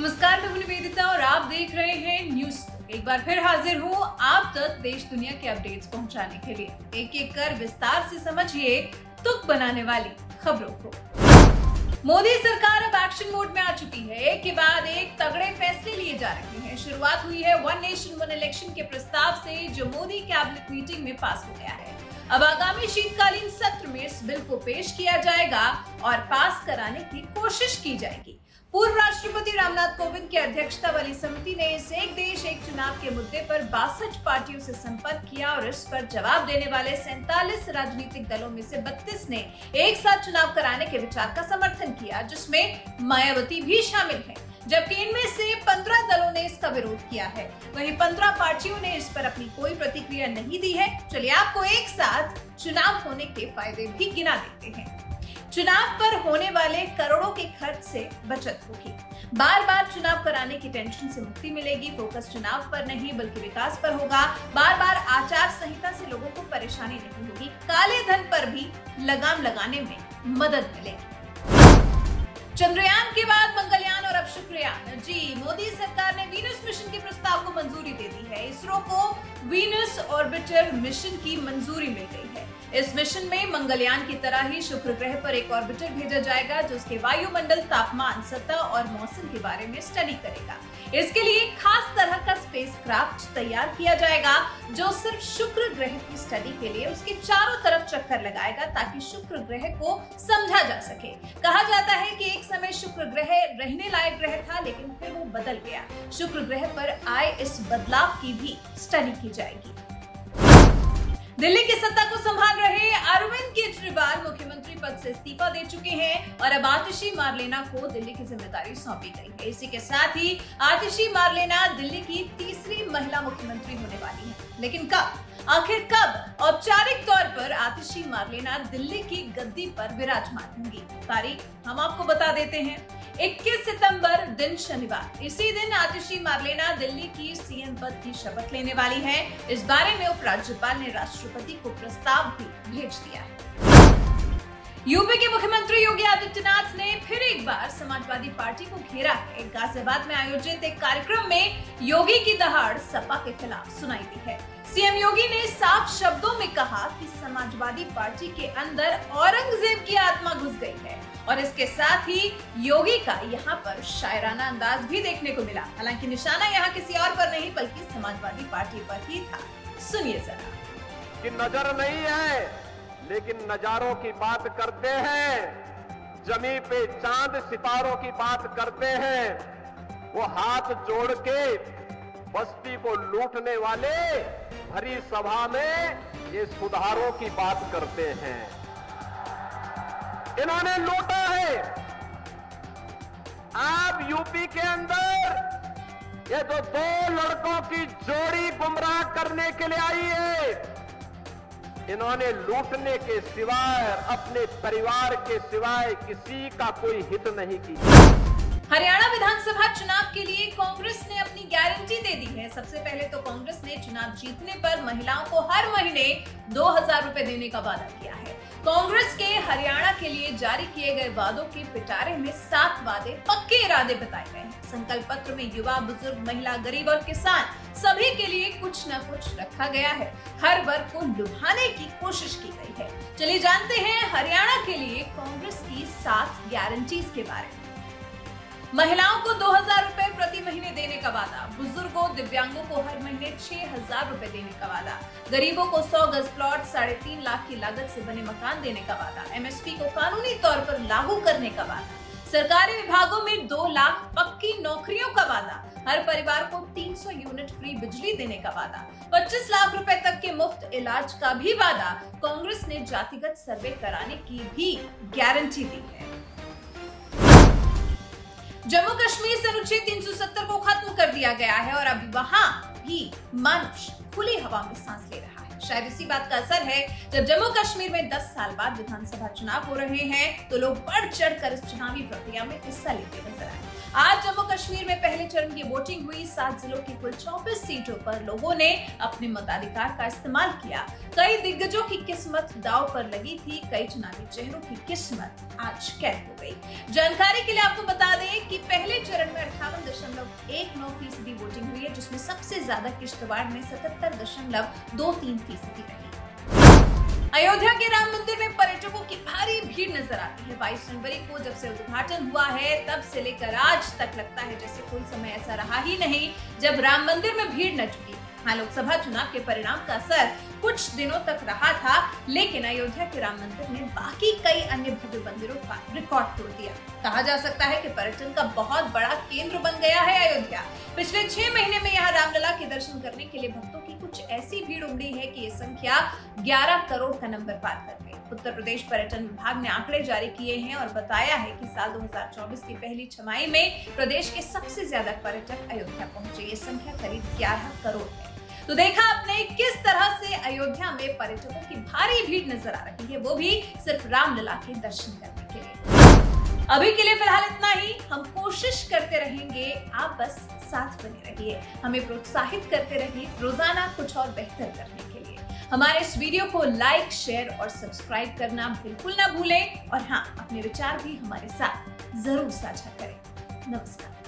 नमस्कार, मैं निवेदिता और आप देख रहे हैं न्यूज। एक बार फिर हाजिर हूँ आप तक देश दुनिया के अपडेट्स पहुंचाने के लिए। एक एक कर विस्तार से समझिए तुक बनाने वाली खबरों को। मोदी सरकार अब एक्शन मोड में आ चुकी है। एक के बाद एक तगड़े फैसले लिए जा रहे हैं। शुरुआत हुई है वन नेशन वन इलेक्शन के प्रस्ताव से, जो मोदी कैबिनेट मीटिंग में पास हो गया है। अब आगामी शीतकालीन सत्र में इस बिल को पेश किया जाएगा और पास कराने की कोशिश की जाएगी। पूर्व राष्ट्रपति रामनाथ कोविंद की अध्यक्षता वाली समिति ने इस एक देश एक चुनाव के मुद्दे पर 62 पार्टियों से संपर्क किया और इस पर जवाब देने वाले 47 राजनीतिक दलों में से 32 ने एक साथ चुनाव कराने के विचार का समर्थन किया, जिसमें मायावती भी शामिल है। जबकि इनमें से 15 दलों ने इसका विरोध किया है। वहीं 15 पार्टियों ने इस पर अपनी कोई प्रतिक्रिया नहीं दी है। चलिए आपको एक साथ चुनाव होने के फायदे भी गिना देते हैं। चुनाव पर होने वाले करोड़ों के खर्च से बचत होगी। बार बार चुनाव कराने की टेंशन से मुक्ति मिलेगी। फोकस चुनाव पर नहीं बल्कि विकास पर होगा। बार बार आचार संहिता से लोगों को परेशानी नहीं होगी। काले धन पर भी लगाम लगाने में मदद मिलेगी। चंद्रयान के बाद मंगलयान और अब शुक्रयान। जी, मोदी सरकार ने वीनस मिशन के प्रस्ताव को मंजूरी दे दी है। इसरो को वीनस ऑर्बिटर मिशन की मंजूरी मिल गई है। इस मिशन में मंगलयान की तरह ही शुक्र ग्रह पर एक ऑर्बिटर भेजा जाएगा, जो उसके वायुमंडल, तापमान, सतह और मौसम के बारे में स्टडी करेगा। इसके लिए खास तरह का स्पेसक्राफ्ट तैयार किया जाएगा, जो सिर्फ शुक्र ग्रह की स्टडी के लिए उसके चारों तरफ चक्कर लगाएगा, ताकि शुक्र ग्रह को समझा जा सके। कहा जाता है कि एक समय शुक्र ग्रह रहने लायक ग्रह था, लेकिन फिर वो बदल गया। शुक्र ग्रह पर आए इस बदलाव की भी स्टडी की जाएगी। दिल्ली की सत्ता को संभाल रहे अरविंद केजरीवाल मुख्यमंत्री पद से इस्तीफा दे चुके हैं और अब आतिशी मारलेना को दिल्ली की जिम्मेदारी सौंपी गई है। इसी के साथ ही आतिशी मारलेना दिल्ली की तीसरी महिला मुख्यमंत्री होने वाली है। लेकिन कब, आखिर कब औपचारिक तौर पर आतिशी मारलेना दिल्ली की गद्दी पर विराजमान होंगी? तारीख हम आपको बता देते हैं। 21 सितंबर दिन शनिवार। इसी दिन आतिशी मारलेना दिल्ली की सीएम पद की शपथ लेने वाली है। इस बारे में उपराज्यपाल ने राष्ट्रपति को प्रस्ताव भी भेज दिया है। यूपी के मुख्यमंत्री योगी आदित्यनाथ ने फिर एक बार समाजवादी पार्टी को घेरा है। गाजियाबाद में आयोजित एक कार्यक्रम में योगी की दहाड़ सपा के खिलाफ सुनाई दी है। सीएम योगी ने साफ शब्दों में कहा कि समाजवादी पार्टी के अंदर औरंगजेब की आत्मा घुस गई है और इसके साथ ही योगी का यहाँ पर शायराना अंदाज भी देखने को मिला। हालांकि निशाना यहाँ किसी और पर नहीं बल्कि समाजवादी पार्टी पर ही था। सुनिए जरा। कि नजर नहीं है लेकिन नजारों की बात करते हैं, जमी पे चांद सितारों की बात करते हैं। वो हाथ जोड़ के बस्ती को लूटने वाले भरी सभा में ये सुधारों की बात करते हैं। इन्होंने लूटा है। आप यूपी के अंदर ये जो दो लड़कों की जोड़ी गुमराह करने के लिए आई है, इन्होंने लूटने के सिवाय, अपने परिवार के सिवाय किसी का कोई हित नहीं किया। हरियाणा विधानसभा चुनाव के लिए कांग्रेस ने अपनी गारंटी दे दी है। सबसे पहले तो कांग्रेस ने चुनाव जीतने पर महिलाओं को हर महीने 2000 रुपए देने का वादा किया है। कांग्रेस के हरियाणा के लिए जारी किए गए वादों के पिटारे में 7 वादे, पक्के इरादे बताए गए हैं। संकल्प पत्र में युवा, बुजुर्ग, महिला, गरीब और किसान सभी के लिए कुछ न कुछ रखा गया है। हर वर्ग को लुभाने की कोशिश की गई है। चलिए जानते हैं हरियाणा के लिए कांग्रेस की 7 गारंटीज के बारे में। महिलाओं को 2000 रुपए प्रति महीने देने का वादा, बुजुर्गों, दिव्यांगों को हर महीने 6000 रुपए देने का वादा, गरीबों को 100 गज प्लॉट, 3.5 लाख की लागत से बने मकान देने का वादा, एमएसपी को कानूनी तौर पर लागू करने का वादा, सरकारी विभागों में 2 लाख पक्की नौकरियों का वादा, हर परिवार को 300 यूनिट फ्री बिजली देने का वादा, 25 लाख रुपए तक के मुफ्त इलाज का भी वादा। कांग्रेस ने जातिगत सर्वे कराने की भी गारंटी दी है। जम्मू कश्मीर से अनुच्छेद 370 को खत्म कर दिया गया है और अब वहां भी मनुष्य खुली हवा में सांस ले रहा है। शायद इसी बात का असर है, जब जम्मू कश्मीर में 10 साल बाद विधानसभा चुनाव हो रहे हैं तो लोग बढ़ चढ़कर इस चुनावी प्रक्रिया में हिस्सा लेते नजर आए। आज जम्मू कश्मीर में पहले चरण की वोटिंग हुई। 7 जिलों की कुल 24 सीटों पर लोगों ने अपने मताधिकार का इस्तेमाल किया। कई दिग्गजों की किस्मत दांव पर लगी थी, कई चुनावी चेहरों की किस्मत आज कैद हो गई। जानकारी के लिए आपको बता दें कि पहले चरण में 58 77.19% वोटिंग हुई है, जिसमें सबसे ज्यादा किश्तवाड़ में 77.23% रही। अयोध्या के राम मंदिर में पर्यटकों की भारी भीड़ नजर आती है। 22 जनवरी को जब से उद्घाटन हुआ है तब से लेकर आज तक लगता है जैसे कोई समय ऐसा रहा ही नहीं जब राम मंदिर में भीड़ न जुटी। हाँ, लोकसभा चुनाव के परिणाम का असर कुछ दिनों तक रहा था, लेकिन अयोध्या के राम मंदिर ने बाकी कई अन्य भव्य मंदिरों का रिकॉर्ड तोड़ दिया। कहा जा सकता है कि पर्यटन का बहुत बड़ा केंद्र बन गया है अयोध्या। पिछले 6 महीने में यहाँ रामलला के दर्शन करने के लिए भक्तों की कुछ ऐसी भीड़ उमड़ी है कि ये संख्या 11 करोड़ का नंबर पार कर गई। उत्तर प्रदेश पर्यटन विभाग ने आंकड़े जारी किए हैं और बताया है कि साल 2024 की पहली छमाही में प्रदेश के सबसे ज्यादा पर्यटक अयोध्या पहुंचे। ये संख्या करीब 11 करोड़ है। तो देखा आपने किस तरह से अयोध्या में पर्यटकों की भारी भीड़ नजर आ रही है, वो भी सिर्फ रामलला के दर्शन करने के लिए। अभी के लिए फिलहाल इतना ही। हम कोशिश करते रहेंगे, आप बस साथ बने रहिए, हमें प्रोत्साहित करते रहिए रोजाना कुछ और बेहतर करने के लिए। हमारे इस वीडियो को लाइक, शेयर और सब्सक्राइब करना बिल्कुल ना भूलें और हाँ, अपने विचार भी हमारे साथ जरूर साझा करें। नमस्कार।